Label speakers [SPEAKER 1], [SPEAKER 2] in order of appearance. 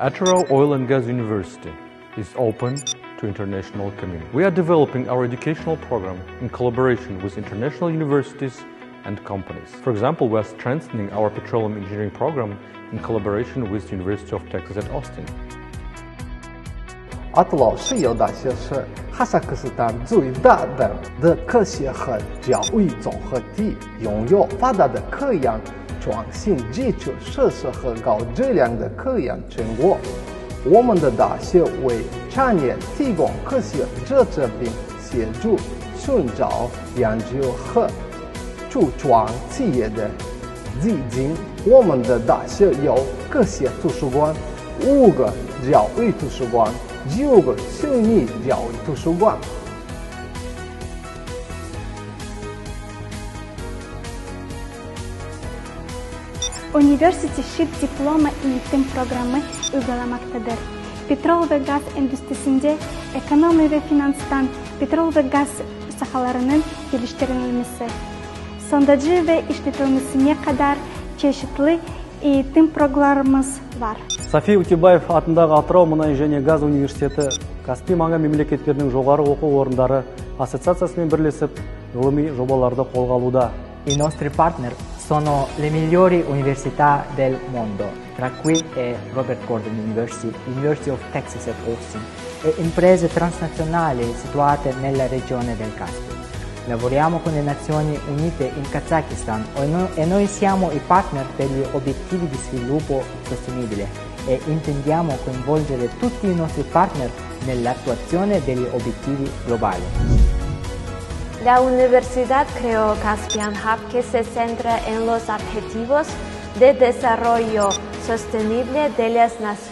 [SPEAKER 1] Atero Oil and Gas University is open to international community. We are developing our educational program in collaboration with international universities and companies. For example, we are strengthening our petroleum engineering program in collaboration with the University of Texas at Austin.
[SPEAKER 2] 阿特老师有大学是哈萨克斯坦最大的科学和教育综合体，拥有发达的科研创新基础设施和高质量的科研成果。我们的大学为产业提供科学支持并协助寻找研究和初创企业的基金。我们的大学有科学图书馆、5个教育图书馆、9个虚拟教育图书馆。
[SPEAKER 3] Üniversite çift diploma eğitim programı uygulamaktadır. Petrol ve gaz endüstrisinde ekonomi ve finanstan petrol ve gaz sahalarının geliştirilmesi, sondajı ve işletilmesine kadar çeşitli eğitim programımız var.
[SPEAKER 4] Софи Утебаев атындағы Атырау мұнай және газ университеті Каспий маңы мемлекеттерінің жоғары оқу орындары ассоциациясымен бірлесіп ғылыми жобаларды қолға алуда.
[SPEAKER 5] I nostri partner sono le migliori università del mondo, tra cui è Robert Gordon University, University of Texas at Austin e imprese transnazionali situate nella regione del Caspio. Lavoriamo con le Nazioni Unite in Kazakistan e noi siamo i partner per gli obiettivi di sviluppo sostenibile e intendiamo coinvolgere tutti i nostri partner nell'attuazione degli obiettivi globali.
[SPEAKER 6] La Universidad creó Caspian Hub, que se centra en los objetivos de desarrollo sostenible de las naciones